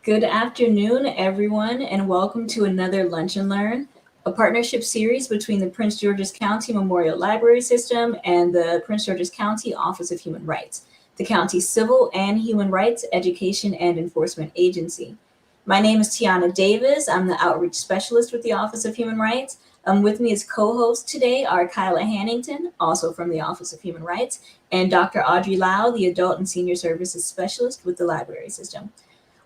Good afternoon, everyone, and welcome to another Lunch and Learn, a partnership series between the Prince George's County Memorial Library System and the Prince George's County Office of Human Rights, the county's civil and human rights education and enforcement agency. My name is Tiana Davis. I'm the outreach specialist with the Office of Human Rights. With me as co-hosts today are Kyla Hannington, also from the Office of Human Rights, and Dr. Audrey Lau, the Adult and Senior Services Specialist with the Library System.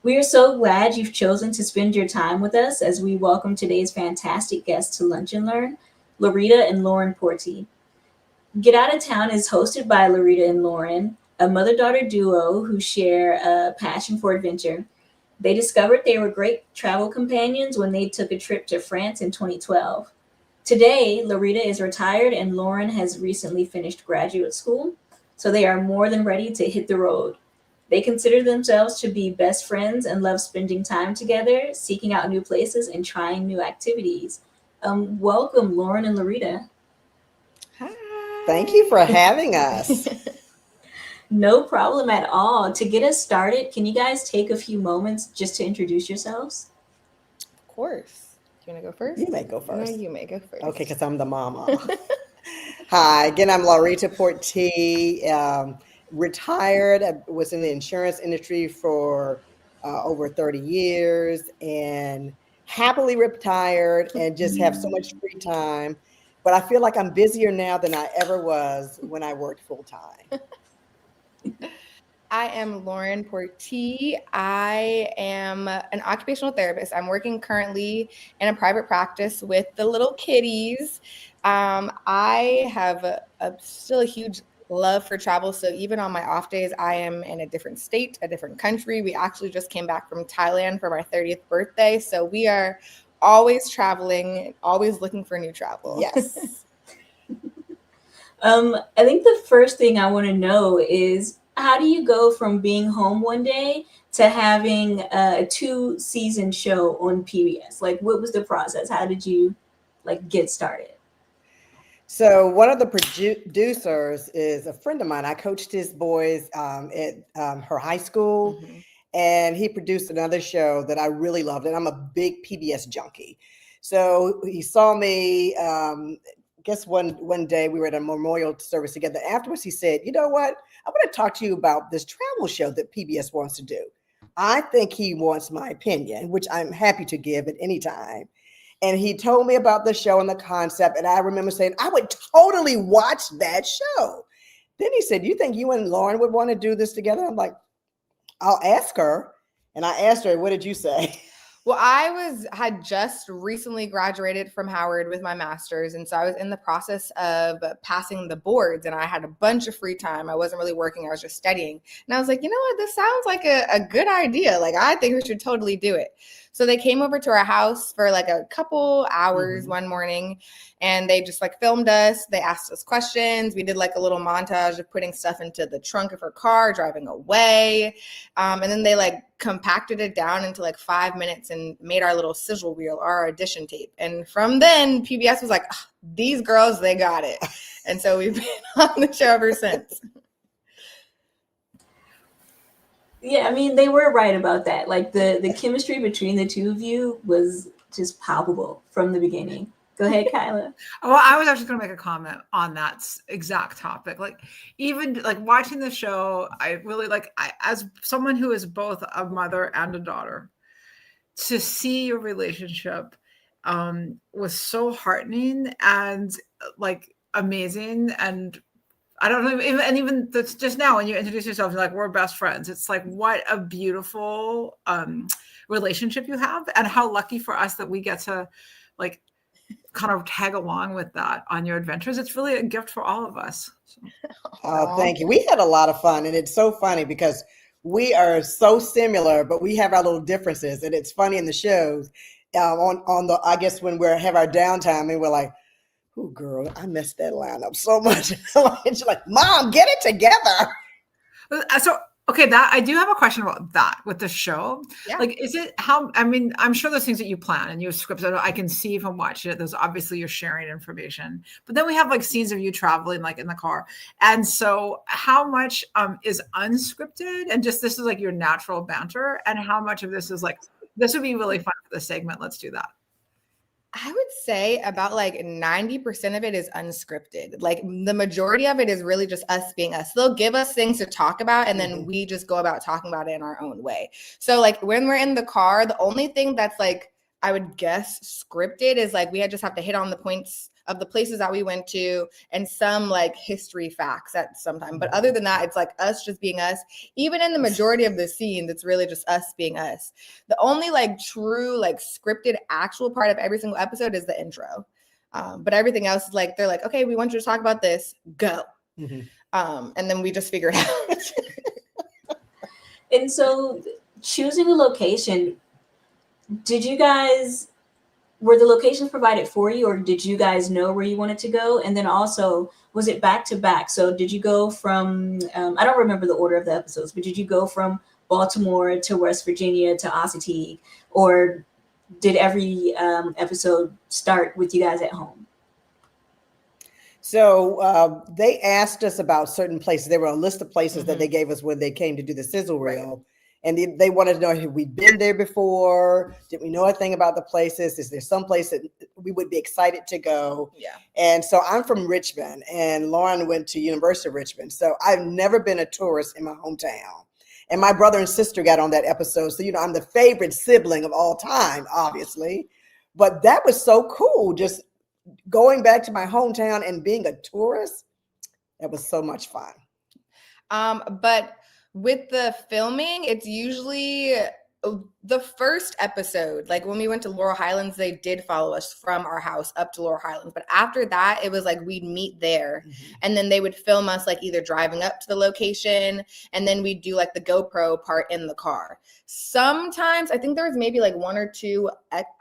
We are so glad you've chosen to spend your time with us as we welcome today's fantastic guests to Lunch and Learn, Laurita and Lauren Portee. Get Out of Town is hosted by Laurita and Lauren, a mother-daughter duo who share a passion for adventure. They discovered they were great travel companions when they took a trip to France in 2012. Today, Laurita is retired and Lauren has recently finished graduate school, so they are more than ready to hit the road. They consider themselves to be best friends and love spending time together, seeking out new places and trying new activities. Welcome, Lauren and Laurita. Thank you for having us. No problem at all. To get us started, can you guys take a few moments just to introduce yourselves? Of course. Do you want to go first? You may go first. No, you may go first. Okay, because I'm the mama. Hi, again, I'm Laurita Portee. Retired. I was in the insurance industry for over 30 years and happily retired and just have so much free time. But I feel like I'm busier now than I ever was when I worked full time. I am Lauren Portee. I am an occupational therapist. I'm working currently in a private practice with the little kitties. I have still a huge love for travel. So even on my off days, I am in a different state, a different country. We actually just came back from Thailand for my 30th birthday. So we are always traveling, always looking for new travel. Yes. I think the first thing I want to know is how do you go from being home one day to having a 2-season show on PBS? Like, what was the process? How did you get started? So one of the producers is a friend of mine. I coached his boys at her high school, and he produced another show that I really loved. And I'm a big PBS junkie. So he saw me, guess one day we were at a memorial service together. Afterwards, he said, you know what? I want to talk to you about this travel show that PBS wants to do. I think he wants my opinion, which I'm happy to give at any time. And he told me about the show and the concept. And I remember saying, I would totally watch that show. Then he said, you think you and Lauren would want to do this together? I'm like, I'll ask her. And I asked her, what did you say? Well, I had just recently graduated from Howard with my master's. And so I was in the process of passing the boards and I had a bunch of free time. I wasn't really working. I was just studying. And I was like, you know what? This sounds like a good idea. Like, I think we should totally do it. So they came over to our house for like a couple hours one morning and they just filmed us. They asked us questions. We did a little montage of putting stuff into the trunk of her car, driving away. And then they compacted it down into 5 minutes and made our little sizzle reel, our audition tape. And from then PBS was like, oh, these girls, they got it. And so we've been on the show ever since. Yeah, I mean, they were right about that. The chemistry between the two of you was just palpable from the beginning. Go ahead, Kyla. Well, I was actually going to make a comment on that exact topic. Even watching the show, I really as someone who is both a mother and a daughter, to see your relationship was so heartening and amazing. And I don't know, and even that's just now when you introduce yourself, you're like, we're best friends. It's what a beautiful relationship you have, and how lucky for us that we get to kind of tag along with that on your adventures. It's really a gift for all of us. So. Oh, thank you. We had a lot of fun, and it's so funny because we are so similar, but we have our little differences, and it's funny in the shows on the, I guess when we have our downtime and we're like, oh, girl, I messed that line up so much. She's like, Mom, get it together. So Okay, that I do have a question about that with the show. Yeah. Like, is it how? I mean, I'm sure there's things that you plan and you script that I can see from watching it. There's obviously you're sharing information, but then we have like scenes of you traveling, like in the car. And so, how much is unscripted and just this is like your natural banter, and how much of this is like this would be really fun for the segment. Let's do that. I would say about like 90% of it is unscripted. Like the majority of it is really just us being us. They'll give us things to talk about and then we just go about talking about it in our own way. So like when we're in the car, the only thing that's like, I would guess scripted is like we just have to hit on the points of the places that we went to and some like history facts at some time. But other than that, it's like us just being us. Even in the majority of the scenes, it's really just us being us. The only like true like scripted actual part of every single episode is the intro. But everything else is like, they're like, okay, we want you to talk about this, go. And then we just figure it out. And so choosing a location, were the locations provided for you, or did you guys know where you wanted to go? And then also, was it back to back? So did you go from, I don't remember the order of the episodes, but did you go from Baltimore to West Virginia to Ossipee, or did every episode start with you guys at home? So they asked us about certain places. There were a list of places that they gave us when they came to do the sizzle reel. And they wanted to know, have we been there before? Did we know a thing about the places? Is there some place that we would be excited to go? Yeah. And so I'm from Richmond, and Lauren went to University of Richmond. So I've never been a tourist in my hometown. And my brother and sister got on that episode. So, I'm the favorite sibling of all time, obviously. But that was so cool. Just going back to my hometown and being a tourist, that was so much fun. But with the filming, it's usually the first episode. Like when we went to Laurel Highlands, they did follow us from our house up to Laurel Highlands. But after that, it was like we'd meet there and then they would film us like either driving up to the location and then we'd do like the GoPro part in the car. Sometimes I think there was maybe like one or two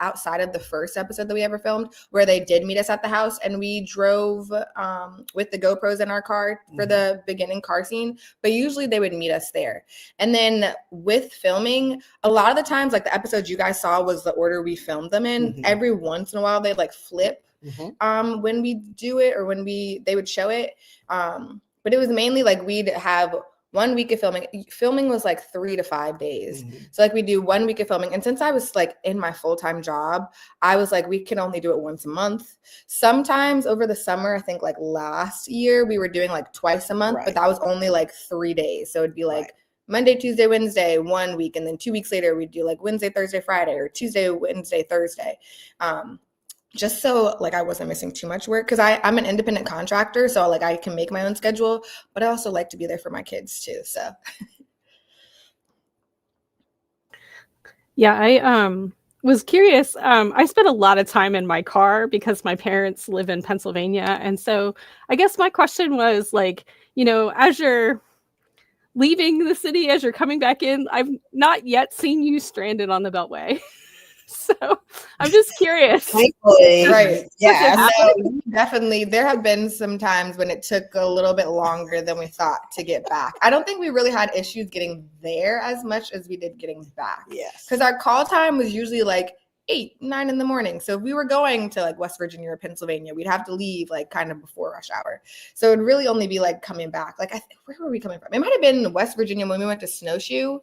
outside of the first episode that we ever filmed where they did meet us at the house and we drove with the GoPros in our car for the beginning car scene. But usually they would meet us there. And then with filming, a lot of the times, like the episodes you guys saw was the order we filmed them in. Every once in a while, they'd like flip when we do it or when they would show it. But it was mainly like we'd have 1 week of filming. Filming was like 3 to 5 days. So like we do 1 week of filming. And since I was like in my full-time job, I was like, we can only do it once a month. Sometimes over the summer, I think like last year we were doing like twice a month, but that was only like 3 days. So it'd be like Monday, Tuesday, Wednesday, 1 week. And then 2 weeks later, we'd do like Wednesday, Thursday, Friday, or Tuesday, Wednesday, Thursday. Just so like I wasn't missing too much work because I'm an independent contractor. So like I can make my own schedule, but I also like to be there for my kids too. So. Yeah, I was curious. I spent a lot of time in my car because my parents live in Pennsylvania. And so I guess my question was like, as you're leaving the city, as you're coming back in, I've not yet seen you stranded on the Beltway. So I'm just curious. Thankfully, right. Yeah. No, definitely. There have been some times when it took a little bit longer than we thought to get back. I don't think we really had issues getting there as much as we did getting back. Yes. Because our call time was usually like 8, 9 in the morning. So if we were going to like West Virginia or Pennsylvania, we'd have to leave like kind of before rush hour. So it'd really only be like coming back. Like, where were we coming from? It might have been West Virginia when we went to Snowshoe.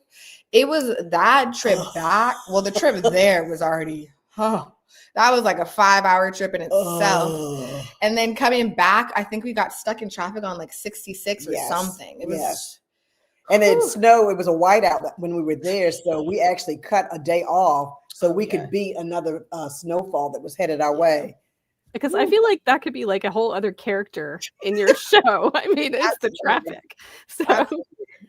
It was that trip back. Well, the trip there was already, that was like a 5-hour trip in itself. And then coming back, I think we got stuck in traffic on like 66 or something. It was. And it snowed. It was a whiteout when we were there. So we actually cut a day off so we could beat another snowfall that was headed our way. Because I feel like that could be like a whole other character in your show. I mean, it's the traffic. So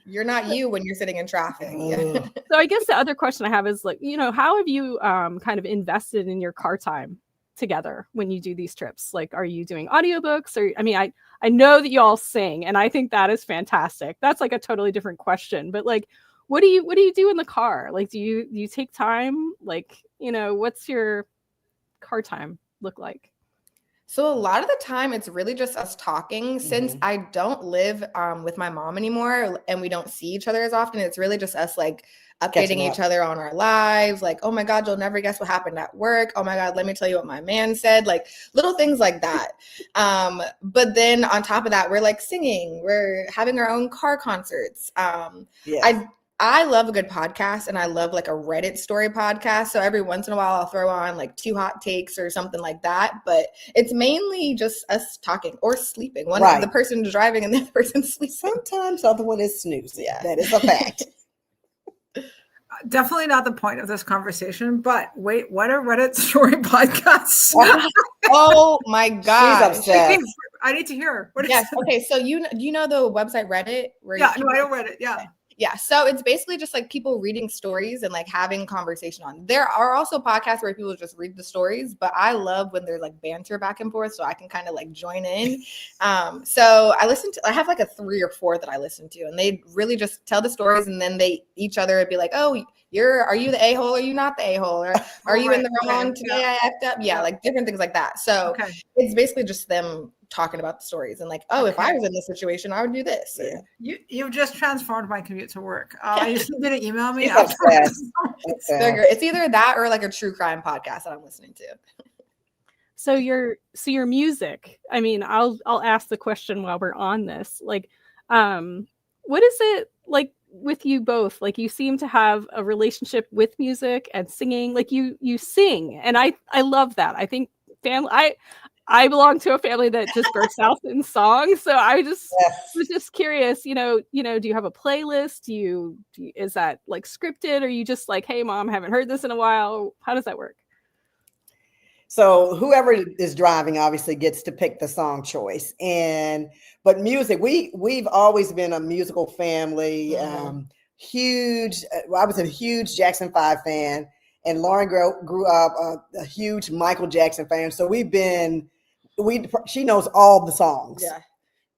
you're not you when you're sitting in traffic. So I guess the other question I have is like, how have you kind of invested in your car time together when you do these trips? Like, are you doing audiobooks? Or, I mean, I know that you all sing and I think that is fantastic. That's like a totally different question, but like, what do you do in the car? Like, do you take time? Like, what's your car time look like? So a lot of the time it's really just us talking. Since I don't live with my mom anymore and we don't see each other as often, it's really just us like updating each other on our lives. Like, oh my God, you'll never guess what happened at work. Oh my God, let me tell you what my man said. Like little things like that. But then on top of that, we're like singing, we're having our own car concerts. I love a good podcast, and I love like a Reddit story podcast. So every once in a while I'll throw on like 2 hot takes or something like that. But it's mainly just us talking or sleeping. The person's driving and the other person's sleeping. Sometimes the other one is snoozing. Yeah. That is a fact. Definitely not the point of this conversation, but wait, what are Reddit story podcasts? Oh my God. She's obsessed. I need to hear. What is yes. Okay. So do you know the website Reddit? I know Reddit. Yeah. Yeah. So it's basically just like people reading stories and like having conversation on. There are also podcasts where people just read the stories, but I love when there's like banter back and forth, so I can kind of like join in. So I have like a 3 or 4 that I listen to, and they really just tell the stories, and then they each other would be like, oh, are you the a-hole? Are you not the a-hole? Or are you in the wrong today? I effed up. Yeah, like different things like that. So it's basically just them talking about the stories and like, oh, if I was in this situation, I would do this. Yeah. You've just transformed my commute to work. You just need to email me. It's either that or like a true crime podcast that I'm listening to. So your music, I mean, I'll ask the question while we're on this. Like, what is it like with you both? Like, you seem to have a relationship with music and singing. Like you sing, and I love that. I think I belong to a family that just bursts out in songs. So I was just curious, do you have a playlist? Is that like scripted? Or are you just like, hey mom, haven't heard this in a while? How does that work? So whoever is driving obviously gets to pick the song choice. But music, we've always been a musical family. Huge. I was a huge Jackson 5 fan, and Lauren grew up a huge Michael Jackson fan. So she knows all the songs. Yeah.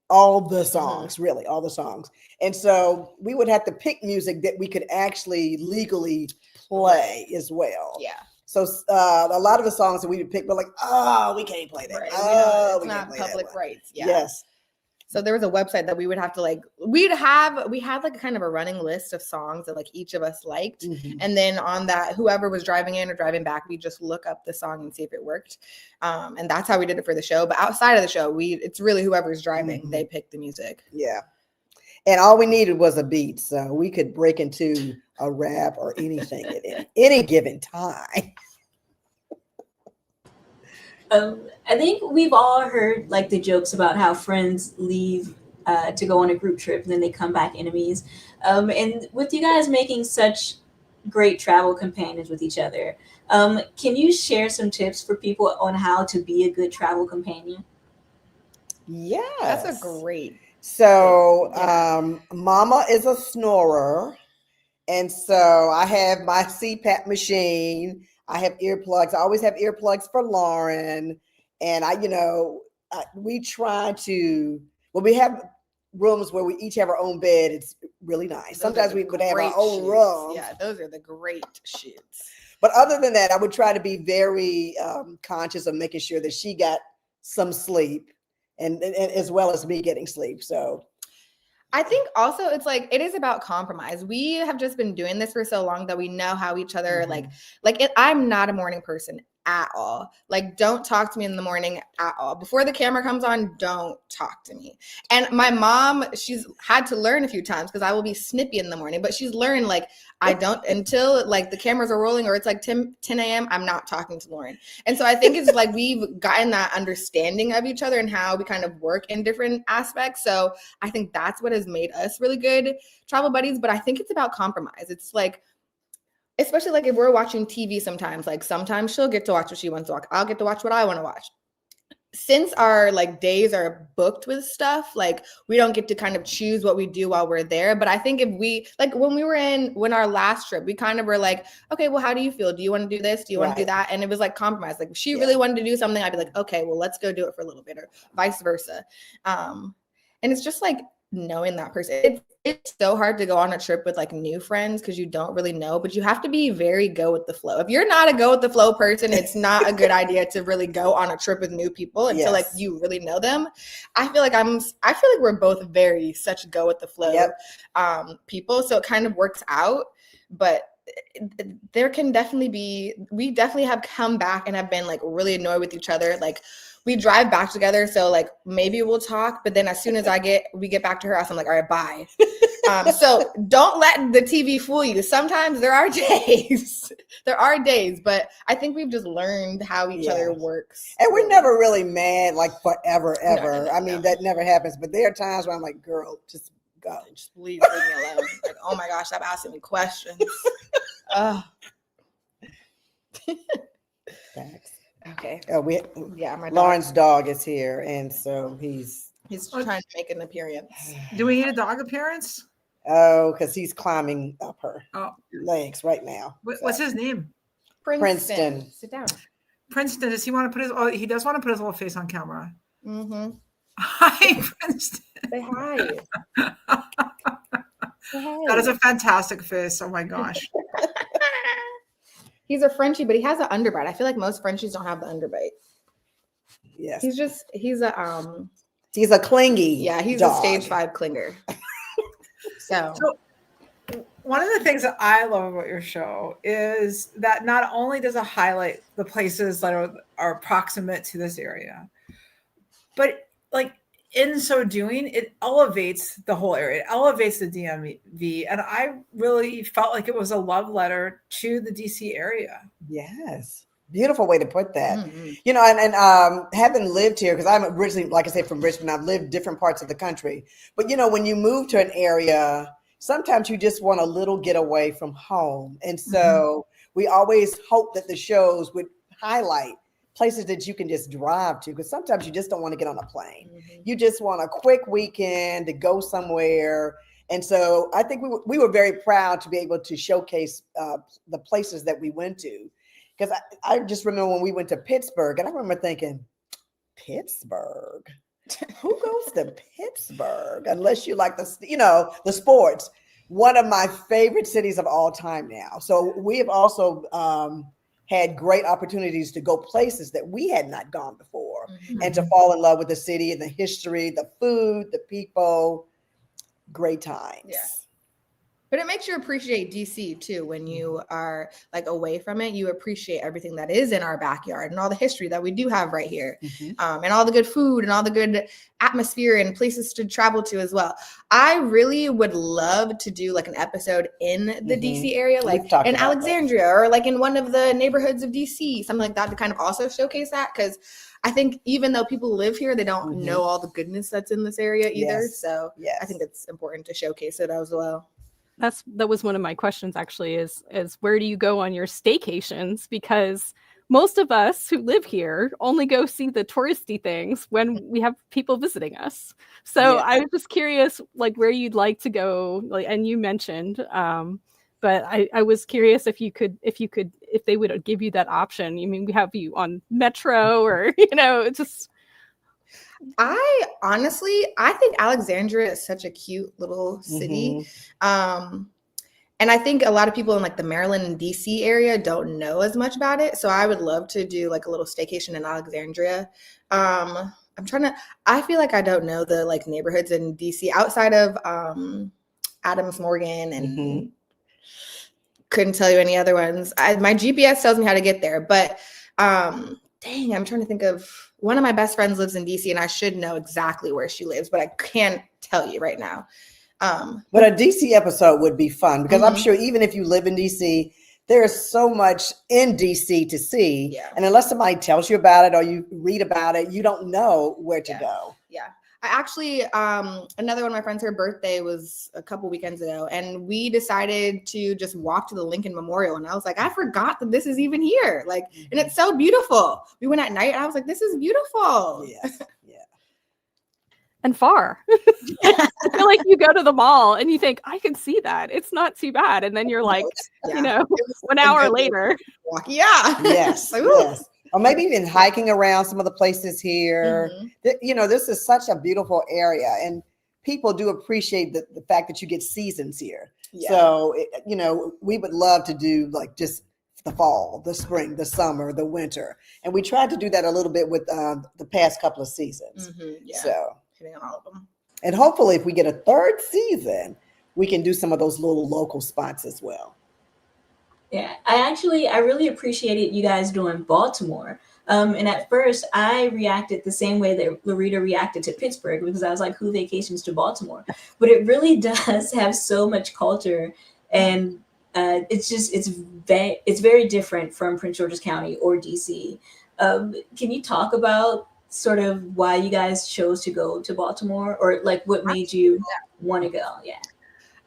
All the songs, really, all the songs. And so we would have to pick music that we could actually legally play as well. Yeah. So a lot of the songs that we would pick were like, oh, we can't play that. Right. It's not public rights. Yeah. Yes. So there was a website that we would have to like, we had like kind of a running list of songs that like each of us liked. Mm-hmm. And then on that, whoever was driving in or driving back, we just look up the song and see if it worked. And that's how we did it for the show. But outside of the show, it's really whoever's driving, they pick the music. Yeah. And all we needed was a beat. So we could break into a rap or anything at any given time. I think we've all heard like the jokes about how friends leave to go on a group trip and then they come back enemies. And with you guys making such great travel companions with each other, can you share some tips for people on how to be a good travel companion? Yeah, that's a great. So Mama is a snorer. And so I have my CPAP machine. I have earplugs. I always have earplugs for Lauren. And we try to, we have rooms where we each have our own bed. It's really nice. Sometimes we would have our own room. Yeah, those are the great shoots. But other than that, I would try to be very conscious of making sure that she got some sleep and as well as me getting sleep. So I think also it's like, it is about compromise. We have just been doing this for so long that we know how each other, I'm not a morning person at all. Like, don't talk to me in the morning at all. Before the camera comes on, don't talk to me. And my mom, she's had to learn a few times because I will be snippy in the morning, but she's learned like, I don't until like the cameras are rolling or it's like 10 a.m. I'm not talking to Lauren. And so I think it's like we've gotten that understanding of each other and how we kind of work in different aspects. So I think that's what has made us really good travel buddies. But I think it's about compromise. It's like, especially like if we're watching TV sometimes, like sometimes she'll get to watch what she wants to watch. I'll get to watch what I want to watch. Since our like days are booked with stuff, like we don't get to kind of choose what we do while we're there. But I think if we like when our last trip, we kind of were like, okay, well, how do you feel? Do you want to do this? Do you want to do that? And it was like compromise. Like if she really wanted to do something, I'd be like, okay, well, let's go do it for a little bit or vice versa. And it's just like knowing that person. It's so hard to go on a trip with like new friends because you don't really know, but you have to be very go with the flow. If you're not a go with the flow person, it's not a good idea to really go on a trip with new people until like you really know them. I feel like we're both very such go with the flow people, so it kind of works out. But there can definitely be, we definitely have come back and have been like really annoyed with each other. Like we drive back together, so like maybe we'll talk, but then as soon as we get back to her house, I'm like, all right, bye. So don't let the TV fool you. Sometimes there are days, but I think we've just learned how each other works. And we're never really mad like forever, ever. I mean, that never happens, but there are times where I'm like, girl, just go. Just leave me alone. Like, oh my gosh, stop asking me questions. Thanks. Okay. My Lauren's dog is here, and so he's trying to make an appearance. Do we need a dog appearance? Oh, because he's climbing up her legs right now. What's his name? Princeton. Sit down. Princeton. Does he want to put his? Oh, he does want to put his little face on camera. Mm-hmm. Hi, Princeton. Say hi. That is a fantastic face. Oh my gosh. He's a Frenchie, but he has an underbite. I feel like most Frenchies don't have the underbite. Yes. He's a clingy. Yeah, he's dog. a stage 5 clinger. So one of the things that I love about your show is that not only does it highlight the places that are proximate to this area, but like in so doing, it elevates the whole area. It elevates the DMV. And I really felt like it was a love letter to the DC area. Yes. Beautiful way to put that. Mm-hmm. You know, and having lived here, because I'm originally, like I said, from Richmond, I've lived different parts of the country. But, you know, when you move to an area, sometimes you just want a little getaway from home. And so we always hope that the shows would highlight places that you can just drive to, because sometimes you just don't want to get on a plane. Mm-hmm. You just want a quick weekend to go somewhere. And so I think we were very proud to be able to showcase the places that we went to. Because I just remember when we went to Pittsburgh, and I remember thinking, Pittsburgh? Who goes to Pittsburgh? Unless you like the sports. One of my favorite cities of all time now. So we have also had great opportunities to go places that we had not gone before, and to fall in love with the city and the history, the food, the people. Great times. Yeah. But it makes you appreciate DC too. When you are like away from it, you appreciate everything that is in our backyard and all the history that we do have right here, and all the good food and all the good atmosphere and places to travel to as well. I really would love to do like an episode in the DC area, like in Alexandria or like in one of the neighborhoods of DC, something like that, to kind of also showcase that. Because I think even though people live here, they don't know all the goodness that's in this area either. Yes. So I think it's important to showcase it as well. That was one of my questions actually, is where do you go on your staycations? Because most of us who live here only go see the touristy things when we have people visiting us. So I was just curious, like, where you'd like to go, like, and you mentioned, but I was curious if they would give you that option. I mean, we have you on Metro, or just. I think Alexandria is such a cute little city. And I think a lot of people in like the Maryland and DC area don't know as much about it. So I would love to do like a little staycation in Alexandria. I feel like I don't know the like neighborhoods in DC outside of Adams Morgan, and couldn't tell you any other ones. My GPS tells me how to get there, but I'm trying to think of, one of my best friends lives in DC, and I should know exactly where she lives, but I can't tell you right now. But a DC episode would be fun, because I'm sure even if you live in DC, there's so much in DC to see. Yeah. And unless somebody tells you about it or you read about it, you don't know where to go. Yeah. I actually, another one of my friends, her birthday was a couple weekends ago, and we decided to just walk to the Lincoln Memorial. And I was like, I forgot that this is even here. Like, and it's so beautiful. We went at night and I was like, this is beautiful. Yeah. And far. I feel like you go to the mall and you think, I can see that. It's not too bad. And then you're like, 1 hour later. Yeah. Yes. Yes. Or maybe even hiking around some of the places here. This is such a beautiful area. And people do appreciate the fact that you get seasons here. Yeah. So, we would love to do like just the fall, the spring, the summer, the winter. And we tried to do that a little bit with the past couple of seasons. Yeah. So, hitting on all of them. And hopefully if we get a third season, we can do some of those little local spots as well. Yeah, I really appreciated you guys doing Baltimore. And at first, I reacted the same way that Laurita reacted to Pittsburgh, because I was like, who vacations to Baltimore? But it really does have so much culture, and it's very different from Prince George's County or DC. Can you talk about sort of why you guys chose to go to Baltimore, or like what made you want to go? Yeah.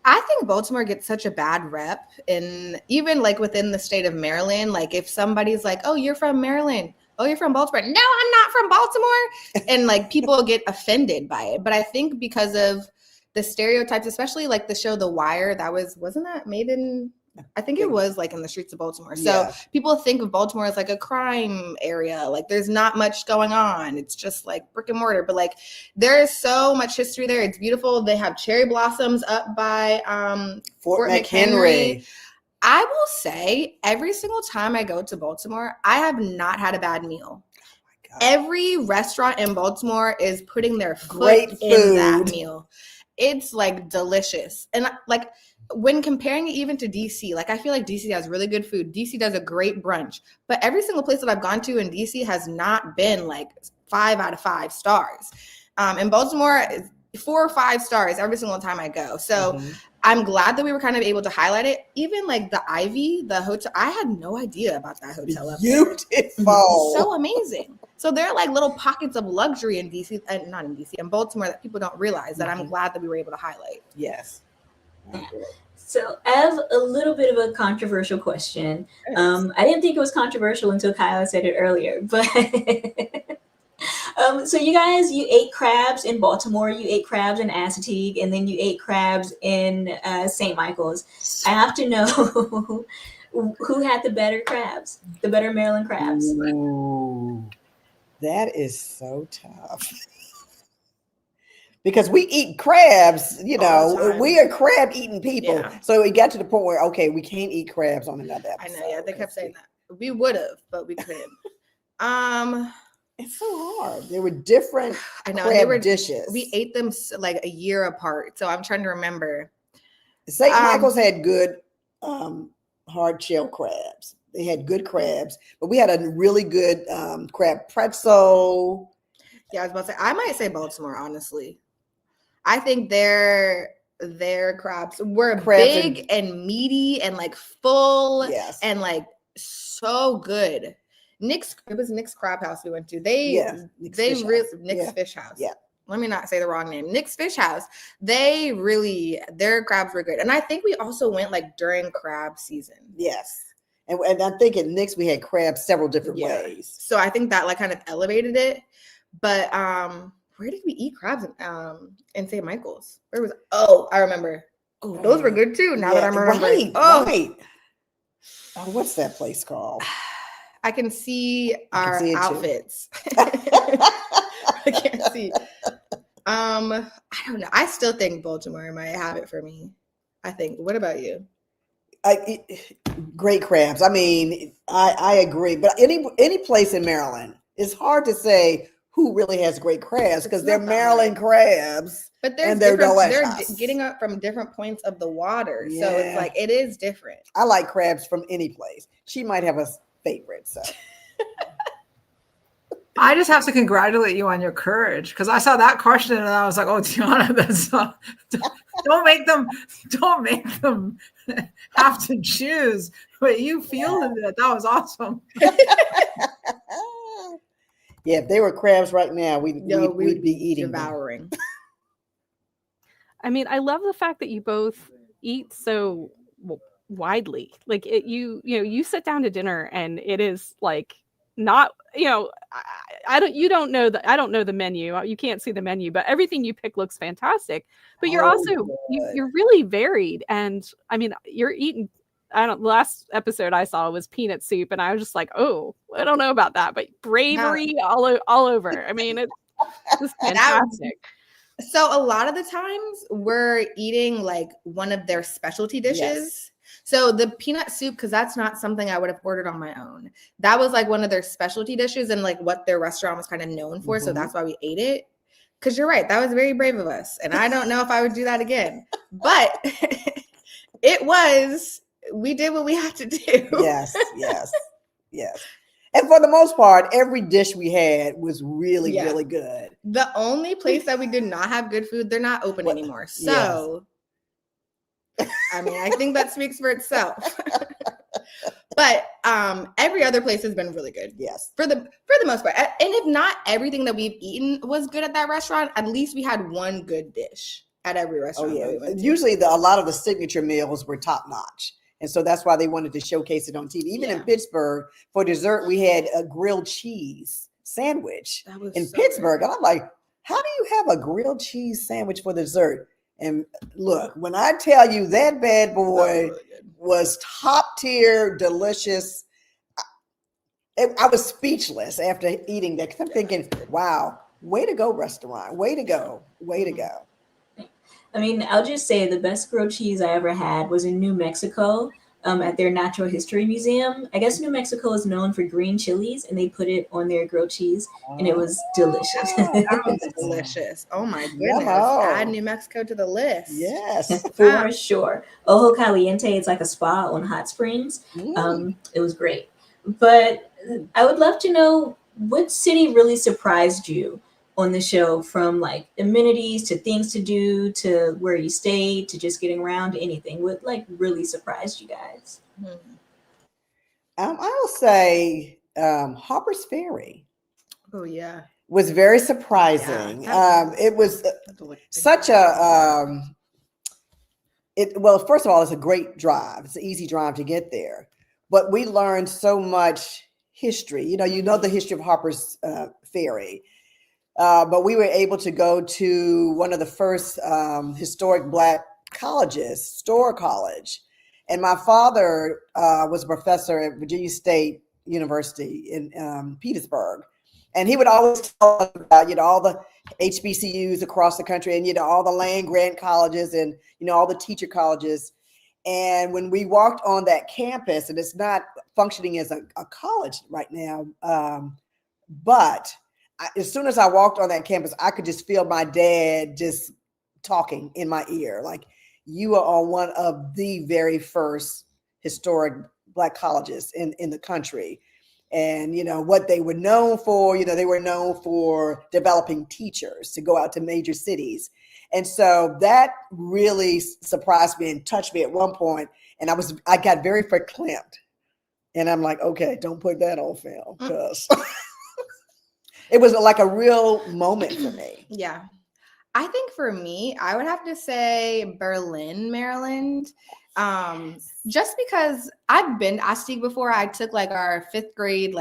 I think Baltimore gets such a bad rep, and even like within the state of Maryland. Like if somebody's like, "Oh, you're from Maryland. Oh, you're from Baltimore." No, I'm not from Baltimore. And like people get offended by it. But I think because of the stereotypes, especially like the show The Wire, wasn't that made in, I think it was like in the streets of Baltimore. So people think of Baltimore as like a crime area. Like there's not much going on. It's just like brick and mortar. But like there is so much history there. It's beautiful. They have cherry blossoms up by Fort McHenry. I will say every single time I go to Baltimore, I have not had a bad meal. Oh, every restaurant in Baltimore is putting their foot in that meal. It's like delicious. And like when comparing it even to DC, like I feel like DC has really good food. DC does a great brunch, but every single place that I've gone to in DC has not been like 5 out of 5 stars. In Baltimore, 4 or 5 stars every single time I go. So I'm glad that we were kind of able to highlight it. Even like the Ivy, the hotel, I had no idea about that hotel up there. Beautiful. So amazing. So there are like little pockets of luxury in DC, not in DC, in Baltimore that people don't realize, that I'm glad that we were able to highlight. Yes. So I have a little bit of a controversial question. I didn't think it was controversial until Kyla said it earlier, but so you ate crabs in Baltimore, you ate crabs in Assateague, and then you ate crabs in St. Michael's. I have to know who had the better crabs, the better Maryland crabs. Ooh, that is so tough. Because we eat crabs, we are crab eating people. Yeah. So it got to the point where, okay, we can't eat crabs on another episode. I know, yeah, they kept saying that. We would have, but we couldn't. It's so hard. They were different dishes. We ate them like a year apart. So I'm trying to remember. St. Michael's had good hard shell crabs. They had good crabs, but we had a really good crab pretzel. Yeah, I was about to say, I might say Baltimore, honestly. I think their crabs were big and meaty and like full and like so good. It was Nick's Crab House we went to. Nick's Fish House. Yeah. Let me not say the wrong name. Nick's Fish House. Their crabs were good. And I think we also went like during crab season. Yes. And I think at Nick's we had crabs several different ways. So I think that like kind of elevated it. But where did we eat crabs in St. Michael's? I remember. Oh, those were good too. Now that I'm remembering. Right. Oh, what's that place called? I can see our outfits. I can't see. I don't know. I still think Baltimore might have it for me. I think. What about you? Great crabs. I mean, I agree. But any place in Maryland, it's hard to say who really has great crabs because they're Maryland crabs. But they're getting up from different points of the water. Yeah. So it's like, it is different. I like crabs from any place. She might have a favorite. So I just have to congratulate you on your courage because I saw that question and I was like, "Oh, Tiana, that's don't make them have to choose." But you fielded it. That was awesome. Yeah, if they were crabs right now, we'd be eating, devouring. I mean, I love the fact that you both eat so widely. Like you sit down to dinner and it is like not, I don't know the menu. You can't see the menu, but everything you pick looks fantastic. But you're you're really varied. And I mean, you're eating, the last episode I saw was peanut soup and I was just like, oh, I don't know about that, but bravery all over. I mean, it's just fantastic. So a lot of the times we're eating like one of their specialty dishes. Yes. So the peanut soup, because that's not something I would have ordered on my own. That was like one of their specialty dishes and like what their restaurant was kind of known for. So that's why we ate it. Because you're right, that was very brave of us. And I don't know if I would do that again. But we did what we had to do. Yes. And for the most part, every dish we had was really, really good. The only place that we did not have good food, they're not open anymore. So, I mean, I think that speaks for itself. But every other place has been really good. Yes. For the most part. And if not everything that we've eaten was good at that restaurant, at least we had one good dish at every restaurant. Oh, yeah. That we went to. Usually a lot of the signature meals were top notch. And so that's why they wanted to showcase it on TV. Even in Pittsburgh, for dessert, we had a grilled cheese sandwich in Pittsburgh. And I'm like, how do you have a grilled cheese sandwich for dessert? And look, when I tell you that bad boy was top tier, delicious, I was speechless after eating that. 'Cause I'm thinking, wow, way to go, restaurant. Way to go. Way to go. I mean, I'll just say the best grilled cheese I ever had was in New Mexico at their Natural History Museum. I guess New Mexico is known for green chilies, and they put it on their grilled cheese, and it was delicious. That was delicious. Oh my goodness. Add New Mexico to the list. Yes. For sure. Ojo Caliente, it's like a spa on hot springs. It was great. But I would love to know, what city really surprised you on the show, from like amenities to things to do to where you stayed to just getting around to anything? What like really surprised you guys? I will say Harper's Ferry. Oh yeah, was very surprising. It was such a well, first of all, it's a great drive. It's an easy drive to get there, but we learned so much history. You know the history of Harper's Ferry. But we were able to go to one of the first historic Black colleges, Storer College. And my father was a professor at Virginia State University in Petersburg. And he would always tell us about, all the HBCUs across the country and, all the land grant colleges and, all the teacher colleges. And when we walked on that campus, and it's not functioning as a college right now, but as soon as I walked on that campus, I could just feel my dad just talking in my ear. Like, you are on one of the very first historic Black colleges in the country. And, what they were known for, they were known for developing teachers to go out to major cities. And so that really surprised me and touched me at one point. And I got very verklempt. And I'm like, okay, don't put that on film, because it was like a real moment for me. Yeah. I think for me, I would have to say Berlin, Maryland. Just because I've been to Aztec before. I took like our 5th grade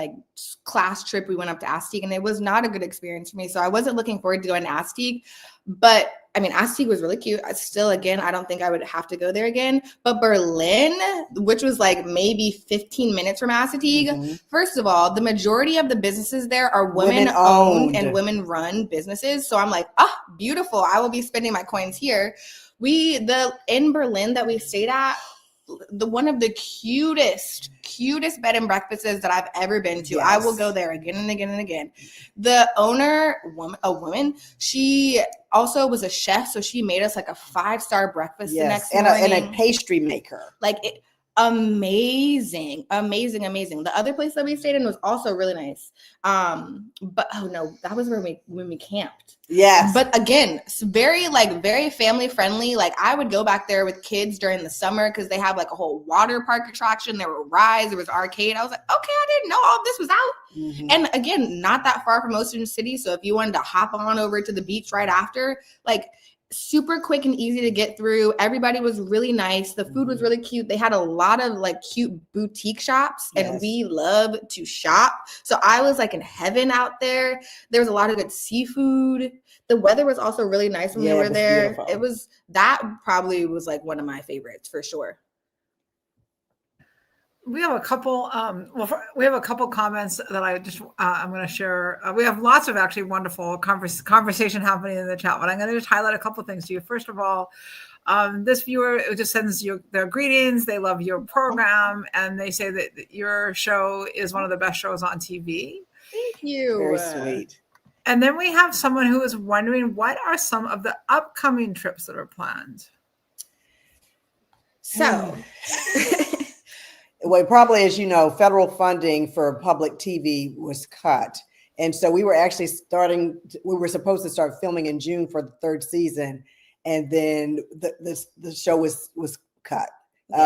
class trip. We went up to Aztec, and it was not a good experience for me. So I wasn't looking forward to going to Aztec. But I mean, Aztec was really cute. Still, again, I don't think I would have to go there again. But Berlin, which was like maybe 15 minutes from Aztec, first of all, the majority of the businesses there are women-owned and women-run businesses. So I'm like, beautiful. I will be spending my coins here. In Berlin that we stayed at, one of the cutest bed and breakfasts that I've ever been to. Yes. I will go there again and again and again. The owner, a woman, she also was a chef, so she made us like a 5-star breakfast the next morning. And a pastry maker. Amazing. The other place that we stayed in was also really nice. But that was when we camped. Yes. But again, very family friendly. I would go back there with kids during the summer because they have like a whole water park attraction. There were rides, there was arcade. I was like, okay, I didn't know all of this was out. And again, not that far from Ocean City. So if you wanted to hop on over to the beach right after, super quick and easy to get through. Everybody was really nice. The food was really cute. They had a lot of cute boutique shops, and we love to shop. So I was in heaven out there. There was a lot of good seafood. The weather was also really nice when we were there. Beautiful. That probably was one of my favorites for sure. We have a couple. We have a couple comments that I'm going to share. We have lots of actually wonderful conversation happening in the chat, but I'm going to just highlight a couple things to you. First of all, this viewer just sends you their greetings. They love your program, and they say that your show is one of the best shows on TV. Thank you. Very sweet. And then we have someone who is wondering, what are some of the upcoming trips that are planned? So. Well, probably, as you know, federal funding for public TV was cut. And so we were actually we were supposed to start filming in June for the third season. And then the show was cut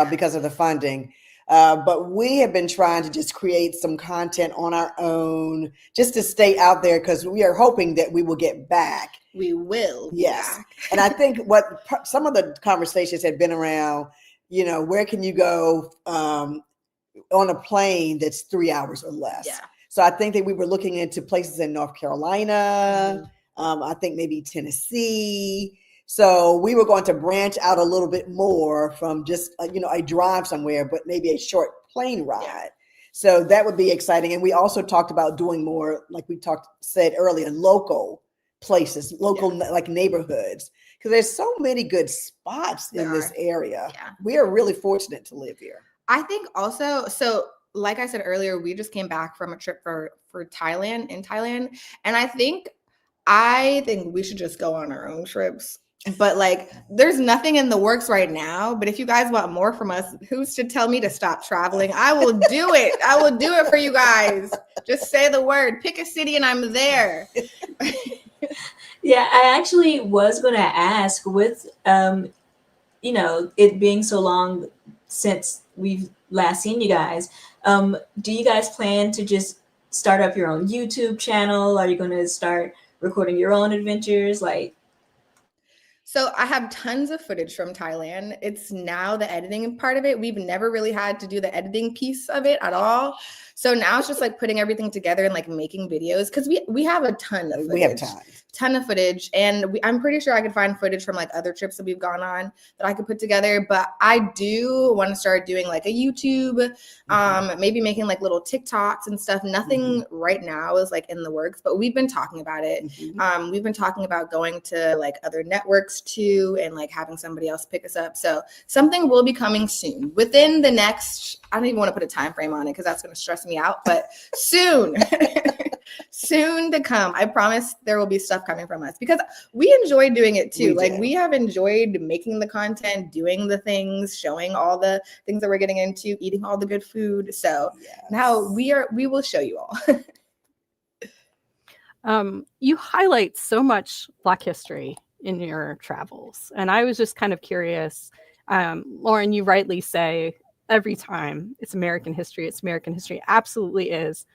because of the funding. But we have been trying to just create some content on our own, just to stay out there, because we are hoping that we will get back. We will. Yes. And I think some of the conversations had been around, where can you go on a plane that's 3 hours or less? Yeah. So I think that we were looking into places in North Carolina, I think maybe Tennessee. So we were going to branch out a little bit more from just, a drive somewhere, but maybe a short plane ride. Yeah. So that would be exciting. And we also talked about doing more, like we said earlier, local places, like neighborhoods, because there's so many good spots in this area. Yeah. We are really fortunate to live here. I think also, so like I said earlier, we just came back from a trip for Thailand, and I think we should just go on our own trips. But there's nothing in the works right now. But if you guys want more from us, who's to tell me to stop traveling? I will do it. I will do it for you guys. Just say the word, pick a city, and I'm there. Yeah, I actually was going to ask, with it being so long since we've last seen you guys, do you guys plan to just start up your own YouTube channel? Are you going to start recording your own adventures? So I have tons of footage from Thailand. It's now the editing part of it. We've never really had to do the editing piece of it at all. So now it's just putting everything together and making videos, because we have a ton of footage. We have ton of footage, and I'm pretty sure I could find footage from other trips that we've gone on that I could put together. But I do want to start doing a YouTube, maybe making little TikToks and stuff. Nothing right now is in the works, but we've been talking about it. We've been talking about going to other networks too, and having somebody else pick us up. So something will be coming soon, within the next, I don't even want to put a time frame on it because that's going to stress me out, but soon. Soon to come. I promise there will be stuff coming from us, because we enjoy doing it too. We have enjoyed making the content, doing the things, showing all the things that we're getting into, eating all the good food. So now we will show you all. You highlight so much Black history in your travels, and I was just kind of curious. Lauren, you rightly say every time it's American history. It's American history. Absolutely is.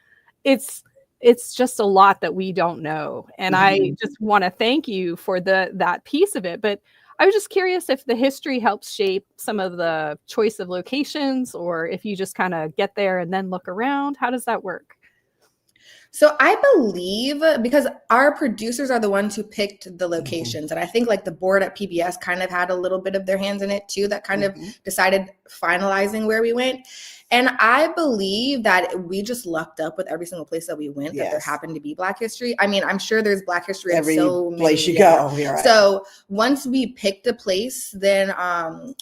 It's just a lot that we don't know. And I just want to thank you for that piece of it. But I was just curious if the history helps shape some of the choice of locations, or if you just kind of get there and then look around. How does that work? So I believe, because our producers are the ones who picked the locations, and I think the board at PBS kind of had a little bit of their hands in it too, that kind of decided finalizing where we went. And I believe that we just lucked up with every single place that we went, that there happened to be Black history. I mean, I'm sure there's Black history every in so many place you go. Right. So once we picked a place, then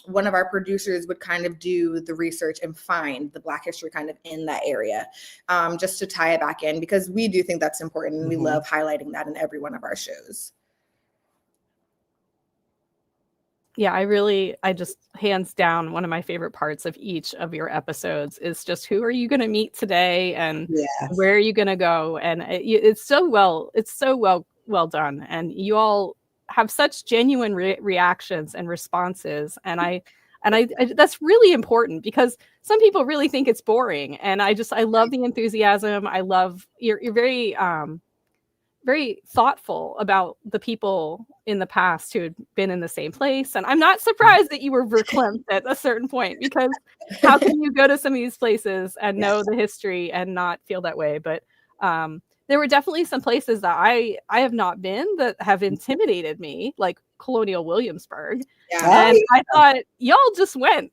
one of our producers would kind of do the research and find the Black history kind of in that area, just to tie it back in, because we do think that's important, and we love highlighting that in every one of our shows. Yeah, I just hands down, one of my favorite parts of each of your episodes is just, who are you going to meet today, and where are you going to go? And it's so well done. And you all have such genuine reactions and responses. And I that's really important, because some people really think it's boring. And I love the enthusiasm. I love you're very, very thoughtful about the people in the past who had been in the same place. And I'm not surprised that you were verklempt at a certain point, because how can you go to some of these places and know the history and not feel that way? But there were definitely some places that I have not been that have intimidated me, like Colonial Williamsburg. And I thought, y'all just went.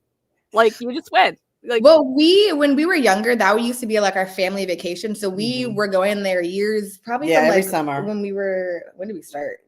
You just went. Like, well, when we were younger, that used to be like our family vacation. So we Mhm. were going there years, probably Yeah, from every like summer. when did we start?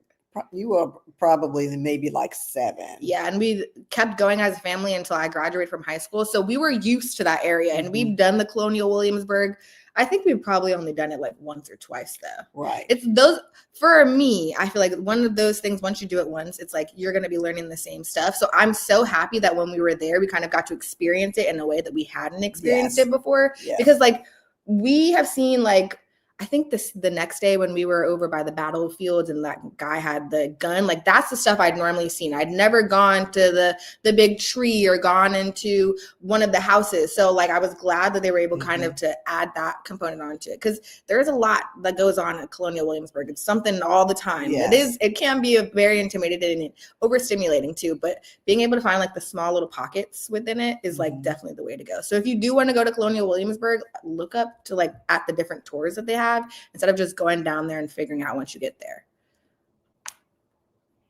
You were probably maybe like 7. Yeah, and we kept going as a family until I graduated from high school. So we were used to that area, and we've done the Colonial Williamsburg. I think we've probably only done it like once or twice though. Right. It's those, for me, I feel like one of those things, once you do it once, it's like you're going to be learning the same stuff. So I'm so happy that when we were there, we kind of got to experience it in a way that we hadn't experienced Yes. it before. Yeah. Because like we have seen like, I think the next day when we were over by the battlefields and that guy had the gun, like that's the stuff I'd normally seen. I'd never gone to the big tree or gone into one of the houses. So like I was glad that they were able kind of to add that component onto it, because there's a lot that goes on at Colonial Williamsburg. It's something all the time. Yes. It can be a very intimidating and overstimulating too, but being able to find like the small little pockets within it is like definitely the way to go. So if you do want to go to Colonial Williamsburg, look up to like at the different tours that they have, instead of just going down there and figuring out once you get there.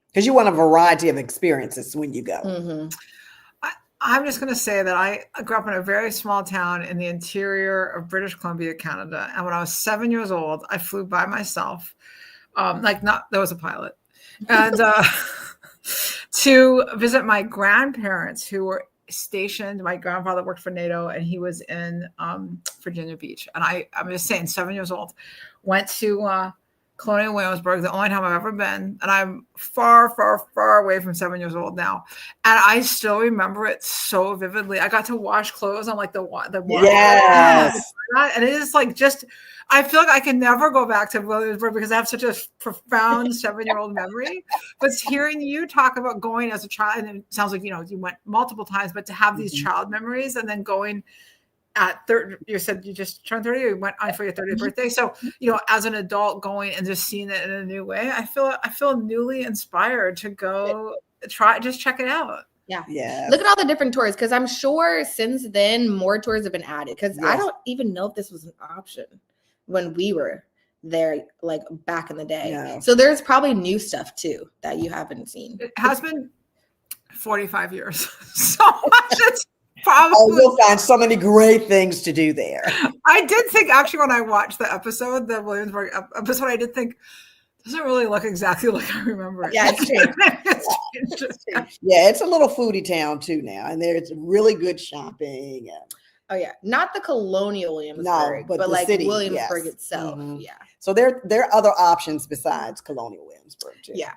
Because you want a variety of experiences when you go. Mm-hmm. I'm just going to say that I grew up in a very small town in the interior of British Columbia, Canada. And when I was 7 years old, I flew by myself. There was a pilot. And to visit my grandparents who were stationed. My grandfather worked for NATO and he was in Virginia Beach. And I'm just saying, 7 years old, went to Colonial Williamsburg, the only time I've ever been. And I'm far, far, far away from 7 years old now. And I still remember it so vividly. I got to wash clothes on like the water. Yes. And it is like just, I feel like I can never go back to Williamsburg because I have such a profound 7-year-old memory. But hearing you talk about going as a child, and it sounds like, you went multiple times, but to have these child memories and then going at 30, you said you just turned 30, you went on for your 30th birthday. So, as an adult going and just seeing it in a new way, I feel newly inspired to go check it out. Yeah. Look at all the different tours, because I'm sure since then more tours have been added, because I don't even know if this was an option when we were there, like back in the day. No. So there's probably new stuff too that you haven't seen. It has been 45 years. So much. It's probably. Oh, you'll find so many great things to do there. I did think, actually, when I watched the episode, the Williamsburg episode, I did think, doesn't really look exactly like I remember it. Yeah, it's changed. Yeah, it's a little foodie town too now, and there's really good shopping. Oh yeah, not the Colonial Williamsburg, but like city, Williamsburg itself. Mm-hmm. Yeah. So there are other options besides Colonial Williamsburg too. Yeah.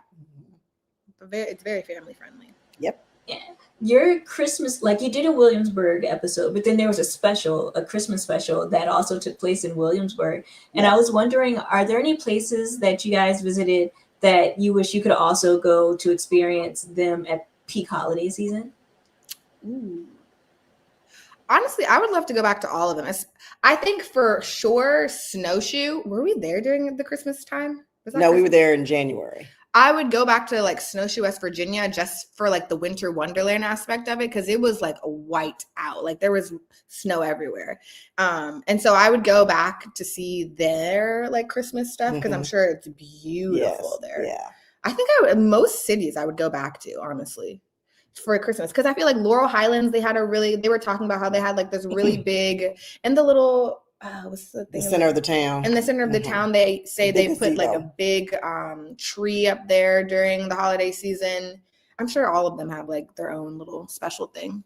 It's very family friendly. Yep. Yeah. Your Christmas, like you did a Williamsburg episode, but then there was a Christmas special that also took place in Williamsburg. And I was wondering, are there any places that you guys visited that you wish you could also go to experience them at peak holiday season? Ooh. Honestly, I would love to go back to all of them. I think for sure, Snowshoe. Were we there during the Christmas time? No, we were there in January. I would go back to like Snowshoe, West Virginia, just for like the winter wonderland aspect of it, because it was like white out. Like there was snow everywhere. And so I would go back to see their like Christmas stuff, because I'm sure it's beautiful there. Yeah. I think most cities I would go back to, honestly, for Christmas, because I feel like Laurel Highlands, they were talking about how they had like this really big, and the little what's the thing? The center of the town. In the center of the town, they say they put like a big tree up there during the holiday season. I'm sure all of them have like their own little special thing.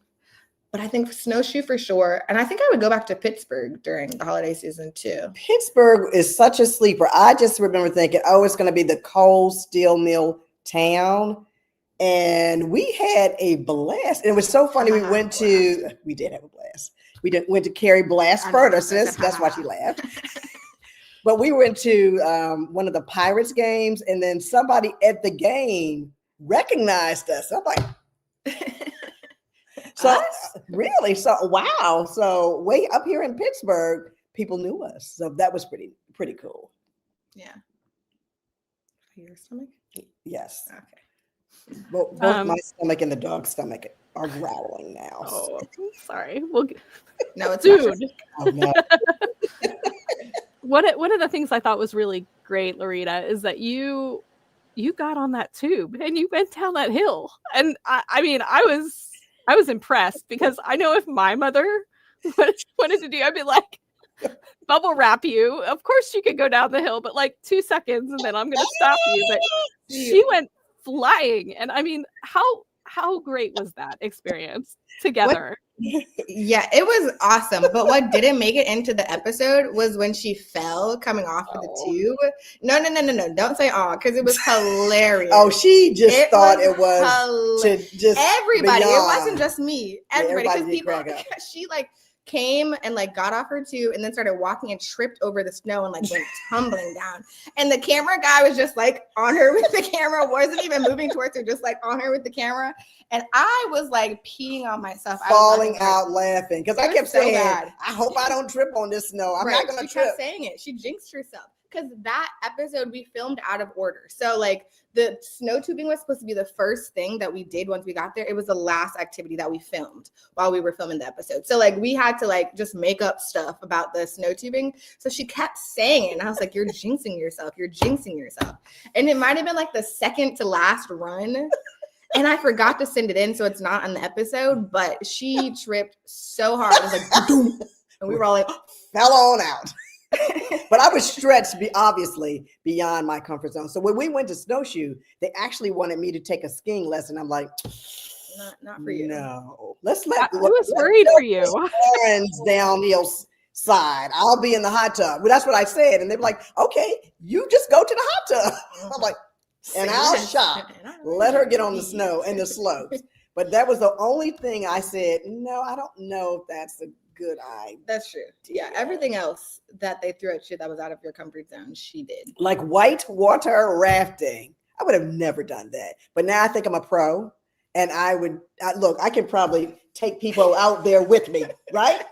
But I think Snowshoe for sure. And I think I would go back to Pittsburgh during the holiday season too. Pittsburgh is such a sleeper. I just remember thinking, it's going to be the coal steel mill town. And we had a blast. And it was so funny. We did have a blast. We went to Carrie Blast Furnace. That's why she laughed. But we went to one of the Pirates games, and then somebody at the game recognized us. I'm like, really? So wow. So way up here in Pittsburgh, people knew us. So that was pretty cool. Yeah. Your stomach? Yes. Okay. Both my stomach and the dog's stomach are growling now. Oh, sorry. Well, no, it's dude. Oh, no. One of the things I thought was really great, Laurita, is that you got on that tube and you went down that hill. And I mean, I was impressed, because I know if my mother wanted to do, I'd be like, bubble wrap you. Of course you could go down the hill, but like 2 seconds and then I'm gonna stop you. But she went flying. And I mean, how great was that experience together? Yeah, it was awesome. But what didn't make it into the episode was when she fell coming off of the tube. No. Don't say because it was hilarious. Oh, she just thought it was to just everybody. beyond. It wasn't just me. Everybody. Because people, she like came and like got off her tube and then started walking and tripped over the snow and like went tumbling down. And the camera guy was just like on her with the camera, wasn't even moving towards her, just like on her with the camera. And I was like peeing on myself, falling out laughing because I kept saying, bad. I hope I don't trip on this snow. I'm not going to trip. She kept saying it. She jinxed herself because that episode we filmed out of order. So like the snow tubing was supposed to be the first thing that we did once we got there. It was the last activity that we filmed while we were filming the episode. So like we had to like just make up stuff about the snow tubing. So she kept saying it. And I was like, you're jinxing yourself. You're jinxing yourself. And it might have been like the second to last run. And I forgot to send it in, so it's not on the episode, but she tripped so hard. It was like, boom. And we were all like, fell on out. But I was stretched, obviously, beyond my comfort zone. So when we went to snowshoe, they actually wanted me to take a skiing lesson. I'm like, not for you. No, I was worried for you. Aaron's downhill side. I'll be in the hot tub. Well, that's what I said. And they were like, okay, you just go to the hot tub. I'm like, and I'll shop. Let her get on the snow and the slopes. But that was the only thing I said, no, I don't know if that's a good idea. That's true. Yeah, everything else that they threw at you that was out of your comfort zone, she did. Like white water rafting. I would have never done that. But now I think I'm a pro. And look, I can probably take people out there with me, right?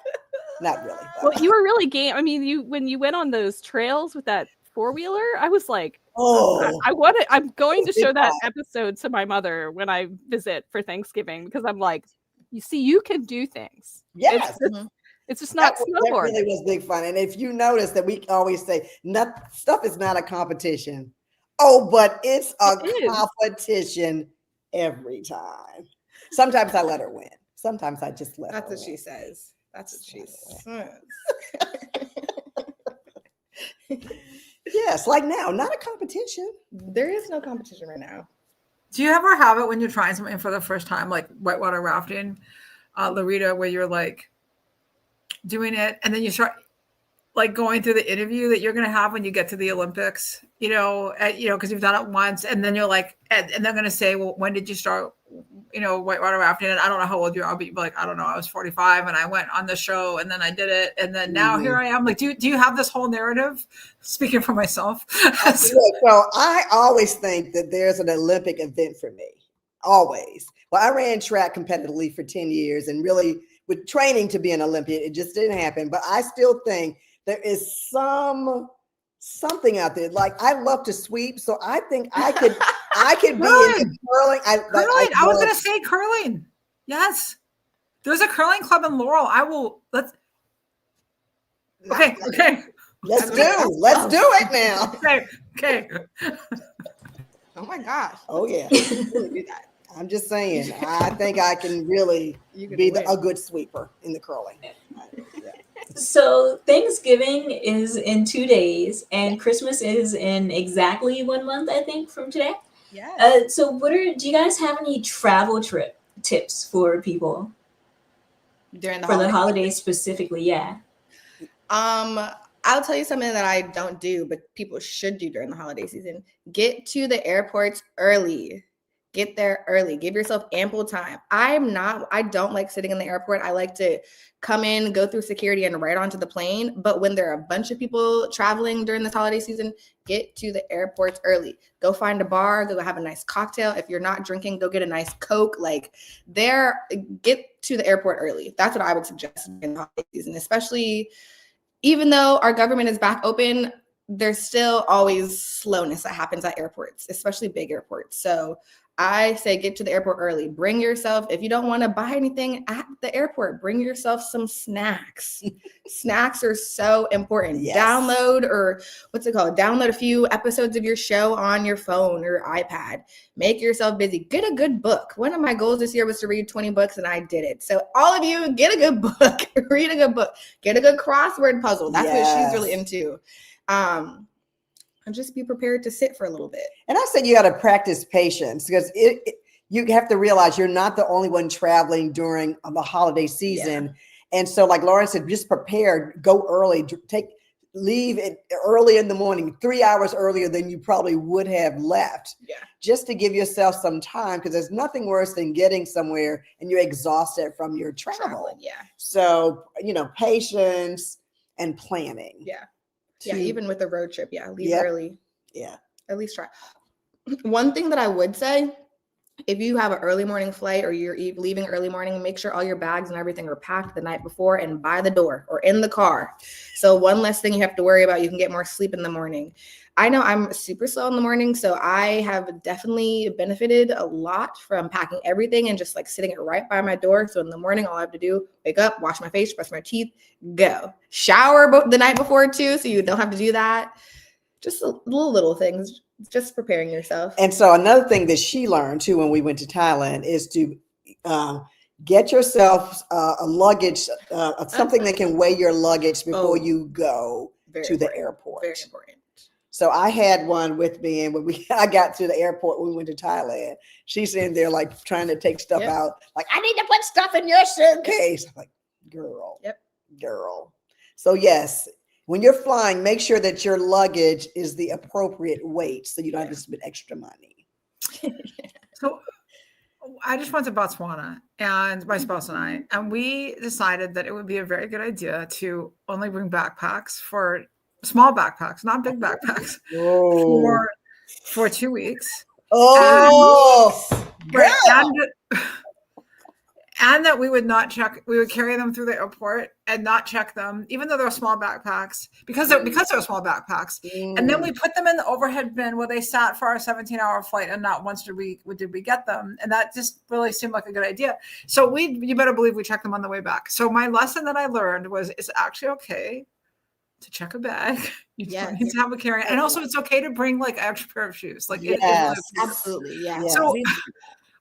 Not really. Well, you were really game. I mean, when you went on those trails with that 4-wheeler, I was like, I'm going to show that episode to my mother when I visit for Thanksgiving because I'm like, you see, you can do things. Yes. It's just not snowboard. That really was big fun. And if you notice that we always say, stuff is not a competition. Oh, but it's a competition every time. Sometimes I let her win. Sometimes I just let her win. That's what she says. That's what she says. Yes, like now, not a competition. There is no competition right now. Do you ever have it when you're trying something for the first time, like whitewater rafting, Laurita, where you're like doing it and then you start like going through the interview that you're going to have when you get to the Olympics, because you've done it once and then you're like, and they're going to say, well, when did you start, whitewater rafting? And I don't know how old you are, but you're like, I don't know, I was 45 and I went on the show and then I did it. And then now here I am. Like, do you have this whole narrative? Speaking for myself. So I always think that there's an Olympic event for me. Always. Well, I ran track competitively for 10 years and really with training to be an Olympian, it just didn't happen. But I still think there is something out there. Like I love to sweep, so I think I could be in curling. I was going to say curling. Yes, there's a curling club in Laurel. Okay. Let's do it now. Okay. Oh my gosh. Oh yeah. Do that. I'm just saying. I think I can really be a good sweeper in the curling. Yeah. So Thanksgiving is in 2 days and Christmas is in exactly 1 month, I think, from today. Yeah. So do you guys have any travel trip tips for people during the holidays specifically? Yeah. I'll tell you something that I don't do, but people should do during the holiday season. Get to the airports early. Get there early. Give yourself ample time. I don't like sitting in the airport. I like to come in, go through security, and right onto the plane. But when there are a bunch of people traveling during this holiday season, get to the airports early. Go find a bar, go have a nice cocktail. If you're not drinking, go get a nice Coke. Get to the airport early. That's what I would suggest in the holiday season, especially even though our government is back open. there's still always slowness that happens at airports, especially big airports. So I say get to the airport early. Bring yourself, if you don't want to buy anything at the airport, bring yourself some snacks. Snacks are so important. Yes. Download, or what's it called? Download a few episodes of your show on your phone or iPad. Make yourself busy. Get a good book. One of my goals this year was to read 20 books, and I did it. So all of you, get a good book. Read a good book. Get a good crossword puzzle. That's what she's really into. And just be prepared to sit for a little bit. And I said you got to practice patience, because you have to realize you're not the only one traveling during the holiday season. Yeah. And so, like Lauren said, just prepare, go early, leave it early in the morning, 3 hours earlier than you probably would have left. Yeah. Just to give yourself some time, because there's nothing worse than getting somewhere and you're exhausted from your travel. Yeah. So, patience and planning. Yeah. Yeah, even with the road trip, leave early. Yeah. At least try. One thing that I would say, if you have an early morning flight or you're leaving early morning, make sure all your bags and everything are packed the night before and by the door or in the car. So one less thing you have to worry about. You can get more sleep in the morning. I know I'm super slow in the morning, so I have definitely benefited a lot from packing everything and just like sitting it right by my door. So in the morning, all I have to do, wake up, wash my face, brush my teeth, go. Shower the night before too, so you don't have to do that. Just little things, just preparing yourself. And so another thing that she learned too when we went to Thailand is to get yourself a luggage, something that can weigh your luggage before you go to the airport. Very important. So I had one with me, and when I got to the airport when we went to Thailand, she's in there like trying to take stuff out. Like, I need to put stuff in your suitcase. I'm like, girl. So yes, when you're flying, make sure that your luggage is the appropriate weight so you don't have to spend extra money. So I just went to Botswana, and my spouse and I, and we decided that it would be a very good idea to only bring backpacks, for small backpacks, not big backpacks, for 2 weeks. And that we would not check, we would carry them through the airport and not check them, even though they're small backpacks, because they're small backpacks. And then we put them in the overhead bin where they sat for our 17-hour flight, and not once did we get them. And that just really seemed like a good idea. So you better believe we checked them on the way back. So my lesson that I learned was it's actually okay to check a bag. You don't need to have a carry. And also it's okay to bring like an extra pair of shoes. Like absolutely. Yeah. So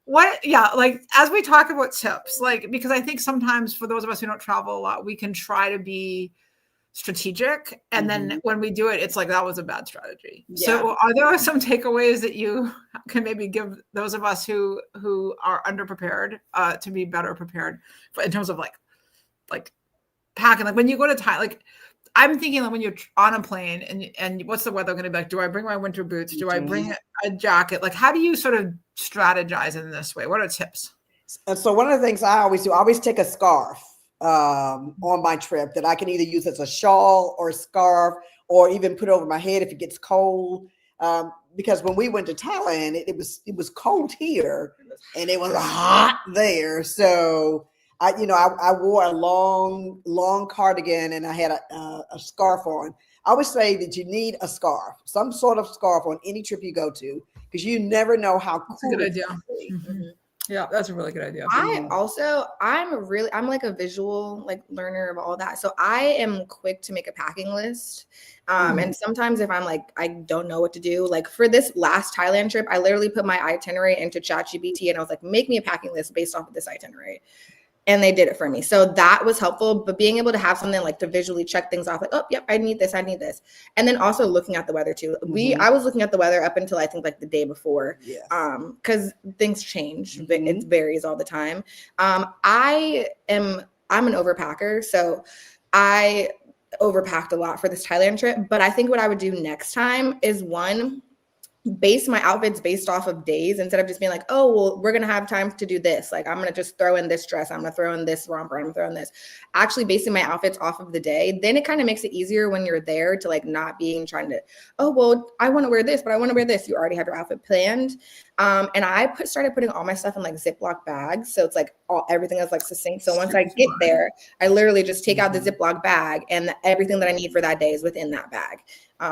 like as we talk about tips, like, because I think sometimes for those of us who don't travel a lot, we can try to be strategic. And then when we do it, it's like, that was a bad strategy. Yeah. So are there some takeaways that you can maybe give those of us who are underprepared to be better prepared in terms of like packing? Like when you go to Thailand, like I'm thinking like when you're on a plane and what's the weather going to be like? Do I bring my winter boots? Do I bring a jacket? Like, how do you sort of strategize in this way? What are tips? And so one of the things I always do, I always take a scarf on my trip that I can either use as a shawl or a scarf, or even put over my head if it gets cold. Because when we went to Thailand, it was cold here and it was hot there. So I wore a long cardigan, and I had a scarf on. I would say that you need a scarf, some sort of scarf on any trip you go to, because you never know how cool. That's a good idea. Mm-hmm. Yeah, that's a really good idea. I'm like a visual learner of all that. So I am quick to make a packing list. And sometimes if I'm like, I don't know what to do, like for this last Thailand trip, I literally put my itinerary into ChatGPT and I was like, make me a packing list based off of this itinerary. And they did it for me. So that was helpful. But being able to have something like to visually check things off, like, oh, yep, I need this. And then also looking at the weather too. I was looking at the weather up until I think like the day before. Because things change. It varies all the time. I'm an overpacker. So I overpacked a lot for this Thailand trip. But I think what I would do next time is base my outfits based off of days, instead of just being like, oh, well, we're going to have time to do this. Like, I'm going to just throw in this dress. I'm going to throw in this romper. I'm going to throw in this. Actually basing my outfits off of the day. Then it kind of makes it easier when you're there to like not being trying to, oh, well, I want to wear this, but I want to wear this. You already have your outfit planned. And I started putting all my stuff in like Ziploc bags. So it's like everything is like succinct. So once I get there, I literally just take out the Ziploc bag and everything that I need for that day is within that bag.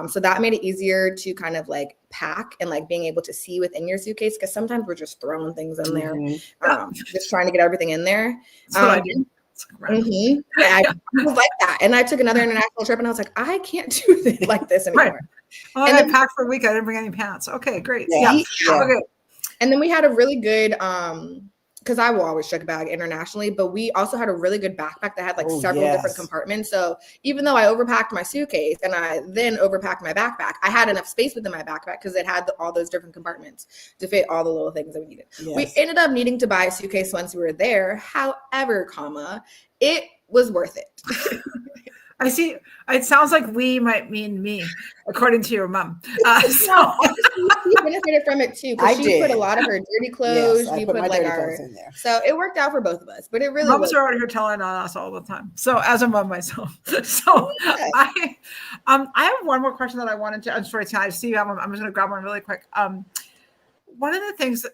So that made it easier to kind of like pack and like being able to see within your suitcase, because sometimes we're just throwing things in there, just trying to get everything in there. That's what I do. I was like that. And I took another international trip and I was like, I can't do this like this anymore. Right. Oh, and I packed for a week. I didn't bring any pants. Okay, great. Yeah. Okay. And then we had a really good, because I will always check a bag internationally, but we also had a really good backpack that had like several different compartments. So even though I overpacked my suitcase and I then overpacked my backpack, I had enough space within my backpack because it had all those different compartments to fit all the little things that we needed. Yes. We ended up needing to buy a suitcase once we were there. However, it was worth it. I see. It sounds like we might mean me, according to your mom. She benefited from it too, because she put a lot of her dirty clothes. Yes, we put like clothes in there, so it worked out for both of us. But it really moms are out here telling on us all the time. So as a mom myself, I have one more question that I wanted to. I'm sorry, I see you have one. I'm just going to grab one really quick. One of the things that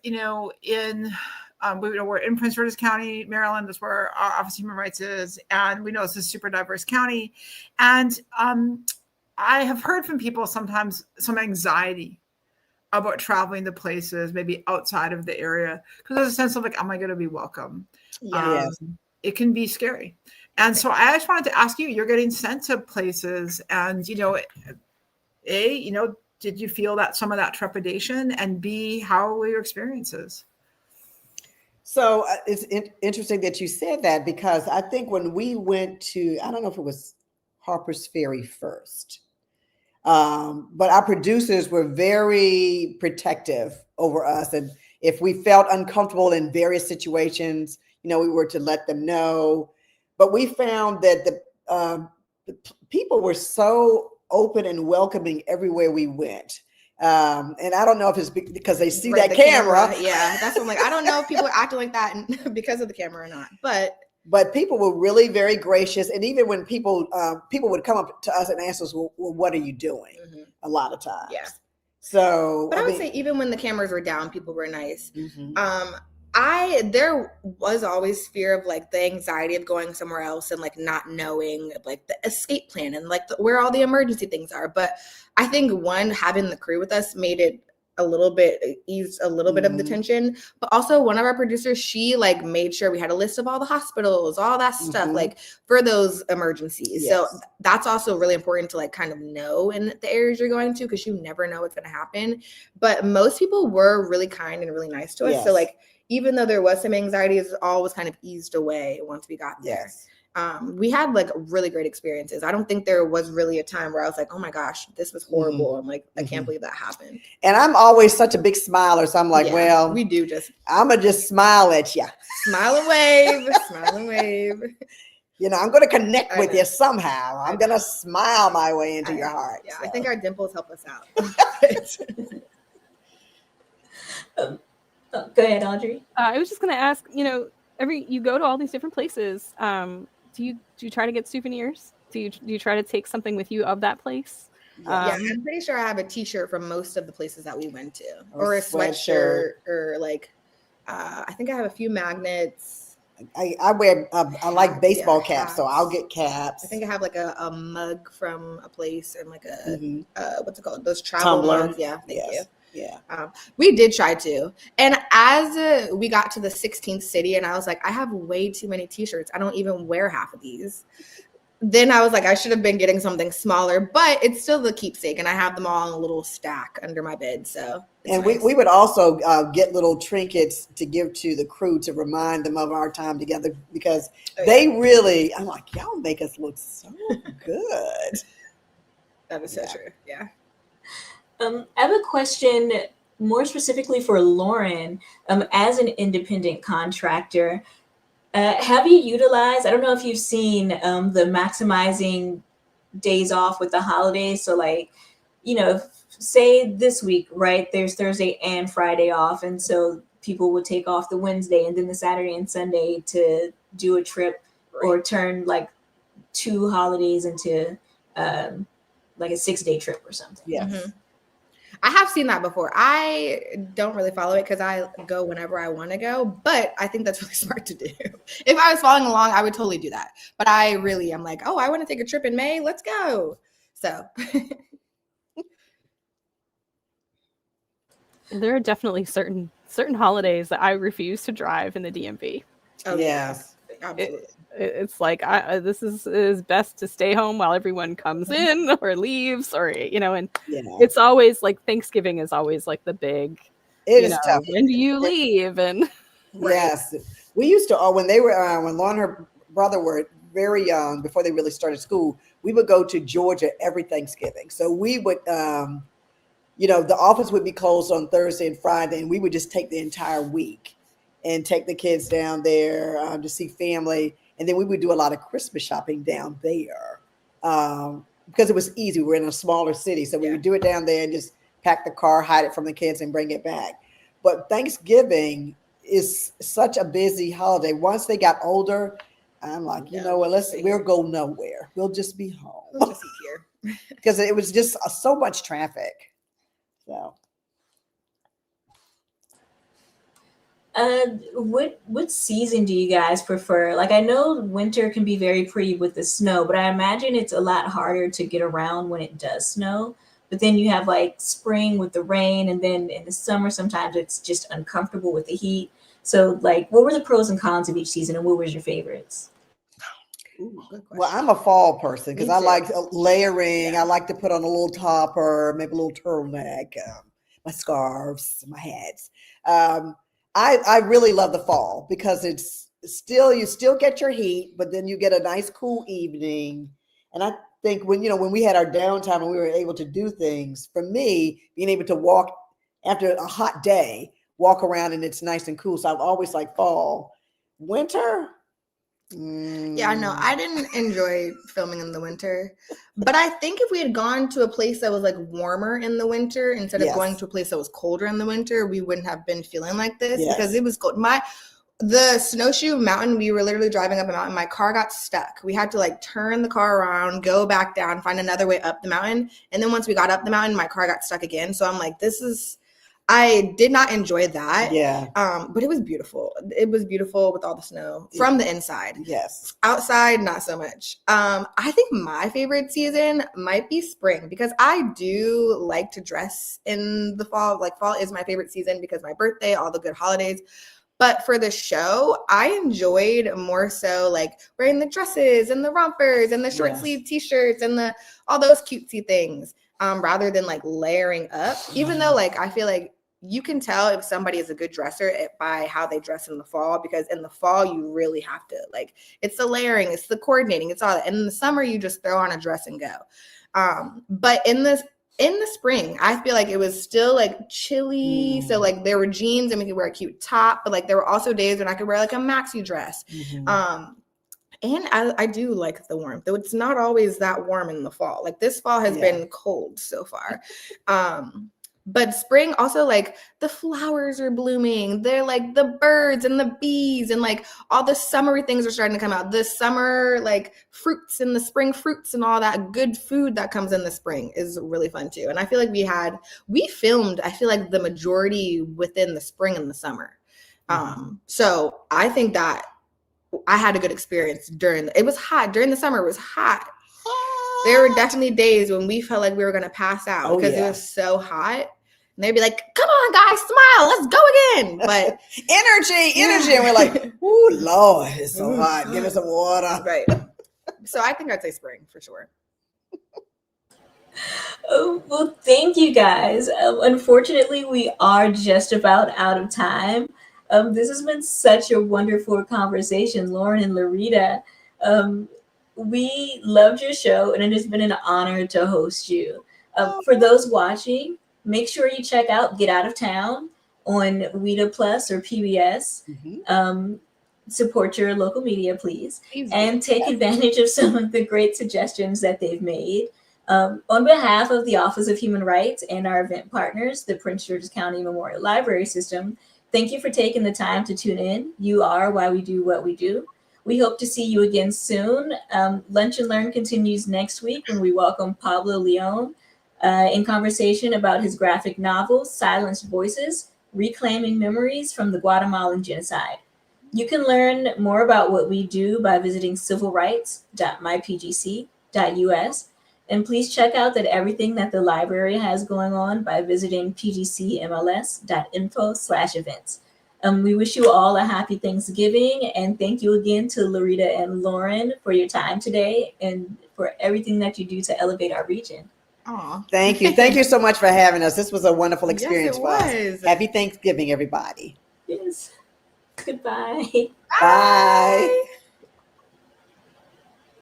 we're in Prince George's County, Maryland. That's where our Office of Human Rights is. And we know it's a super diverse county. And I have heard from people sometimes some anxiety about traveling to places maybe outside of the area, because there's a sense of like, am I going to be welcome? It can be scary. And so I just wanted to ask you, you're getting sent to places and, did you feel that some of that trepidation, and B, how were your experiences? So it's interesting that you said that, because I think when we went to, I don't know if it was Harper's Ferry first, but our producers were very protective over us. And if we felt uncomfortable in various situations, we were to let them know. But we found that the people were so open and welcoming everywhere we went. And I don't know if it's because they see that camera. Yeah, that's what I'm like. I don't know if people are acting like that because of the camera or not. But people were really very gracious. And even when people would come up to us and ask us, well, what are you doing? Mm-hmm. A lot of times. Yeah. So, but I would say even when the cameras were down, people were nice. Mm-hmm. There was always fear of like the anxiety of going somewhere else and like not knowing like the escape plan and like where all the emergency things are. But I think having the crew with us made it eased a little bit of the tension. But also one of our producers, she like made sure we had a list of all the hospitals, all that stuff, like for those emergencies. Yes. So that's also really important to like kind of know in the areas you're going to, because you never know what's going to happen. But most people were really kind and really nice to us. Yes. So like, even though there was some anxiety, it all was kind of eased away once we got there. Yes. We had like really great experiences. I don't think there was really a time where I was like, oh my gosh, this was horrible. I'm like, I can't believe that happened. And I'm always such a big smiler. So I'm like, I'm going to just smile at you. Smile and wave, smile and wave. I'm going to connect with you somehow. I'm going to smile my way into your heart. Yeah, so. I think our dimples help us out. Go ahead, Audrey. I was just going to ask, you go to all these different places. Do you try to get souvenirs? Do you try to take something with you of that place? Yeah, I'm pretty sure I have a T-shirt from most of the places that we went to, or a sweatshirt, or like I think I have a few magnets. I wear I like baseball caps, so I'll get caps. I think I have like a mug from a place and like a what's it called? Those travel mugs. Yeah, thank you. Yeah, we did try to. And as we got to the 16th city and I was like, I have way too many T-shirts. I don't even wear half of these. Then I was like, I should have been getting something smaller, but it's still the keepsake. And I have them all in a little stack under my bed. So, and nice. we would also get little trinkets to give to the crew to remind them of our time together, because they really, I'm like, y'all make us look so good. That is so true. Yeah. I have a question more specifically for Lauren. As an independent contractor, have you utilized, I don't know if you've seen the maximizing days off with the holidays. So like, say this week, right, there's Thursday and Friday off. And so people would take off the Wednesday and then the Saturday and Sunday to do a trip, or turn like 2 holidays into like a 6-day trip or something. Yes. Mm-hmm. I have seen that before. I don't really follow it because I go whenever I want to go, but I think that's really smart to do. If I was following along, I would totally do that. But I really am like, oh, I want to take a trip in May. Let's go. So There are definitely certain holidays that I refuse to drive in the DMV. oh, Yes. absolutely. It's like this is best to stay home while everyone comes in or leaves, or and Yeah. it's always like Thanksgiving is always like the big. It is tough. When do you leave? And Yes, we used to. When they were when Laura and her brother were very young, before they really started school, we would go to Georgia every Thanksgiving. So we would, the office would be closed on Thursday and Friday, and we would just take the entire week and take the kids down there to see family, and then we would do a lot of Christmas shopping down there because it was easy. We're in a smaller city, so we would do it down there and just pack the car, hide it from the kids, and bring it back. But Thanksgiving is such a busy holiday. Once they got older, I'm like, we'll go nowhere. We'll just be home. We'll just eat here. Because it was just so much traffic. So, what season do you guys prefer? Like, I know winter can be very pretty with the snow, but I imagine it's a lot harder to get around when it does snow. But then you have like spring with the rain, and then in the summer sometimes it's just uncomfortable with the heat. So, like, what were the pros and cons of each season, and what was your favorites? Ooh, good well, question. I'm a fall person because Me I too. like layering. I like to put on a little topper, maybe a little turtleneck, my scarves, my hats. I really love the fall because you still get your heat, but then you get a nice cool evening. And I think when we had our downtime and we were able to do things, for me, being able to walk after a hot day, walk around and it's nice and cool. So I've always liked fall. Winter. Yeah, no, I didn't enjoy filming in the winter, but I think if we had gone to a place that was like warmer in the winter instead of going to a place that was colder in the winter, we wouldn't have been feeling like this because it was cold. The snowshoe mountain, we were literally driving up a mountain. My car got stuck. We had to like turn the car around, go back down, find another way up the mountain. And then once we got up the mountain, my car got stuck again. So I'm like, I did not enjoy that. Yeah. But it was beautiful. It was beautiful with all the snow from the inside. Yes. Outside, not so much. I think my favorite season might be spring because I do like to dress in the fall. Like, fall is my favorite season because my birthday, all the good holidays. But for the show, I enjoyed more so like wearing the dresses and the rompers and the short sleeve t-shirts and all those cutesy things rather than like layering up. Even though like I feel like you can tell if somebody is a good dresser by how they dress in the fall, because in the fall you really have to like, it's the layering, it's the coordinating, it's all that. And in the summer you just throw on a dress and go. But in the spring, I feel like it was still like chilly. So like there were jeans and we could wear a cute top, but like there were also days when I could wear like a maxi dress. And I do like the warmth, though it's not always that warm in the fall. Like this fall has been cold so far. But spring also, like the flowers are blooming. They're like the birds and the bees and like all the summery things are starting to come out. The summer like fruits and the spring fruits and all that good food that comes in the spring is really fun too. And I feel like we filmed, I feel like the majority within the spring and the summer. So I think that I had a good experience it was hot. During the summer, it was hot. There were definitely days when we felt like we were going to pass out because it was so hot. And they'd be like, come on, guys, smile. Let's go again. But energy. And we're like, ooh, Lord, it's so hot. Give us some water. Right. So I think I'd say spring for sure. Oh, well, thank you guys. Unfortunately, we are just about out of time. This has been such a wonderful conversation, Lauren and Laurita. We loved your show, and it has been an honor to host you. For those watching, make sure you check out Get Out of Town on WETA Plus or PBS. Support your local media, please, and take advantage of some of the great suggestions that they've made. On behalf of the Office of Human Rights and our event partners, the Prince George's County Memorial Library System, thank you for taking the time to tune in. You are why we do what we do. We hope to see you again soon. Lunch and Learn continues next week when we welcome Pablo Leon, in conversation about his graphic novel, Silenced Voices, Reclaiming Memories from the Guatemalan Genocide. You can learn more about what we do by visiting civilrights.mypgc.us. And please check out that everything that the library has going on by visiting pgcmls.info/events. We wish you all a happy Thanksgiving, and thank you again to Laurita and Lauren for your time today and for everything that you do to elevate our region. Aw. Thank you. Thank you so much for having us. This was a wonderful experience for us. was. Happy Thanksgiving, everybody. Yes. Goodbye. Bye.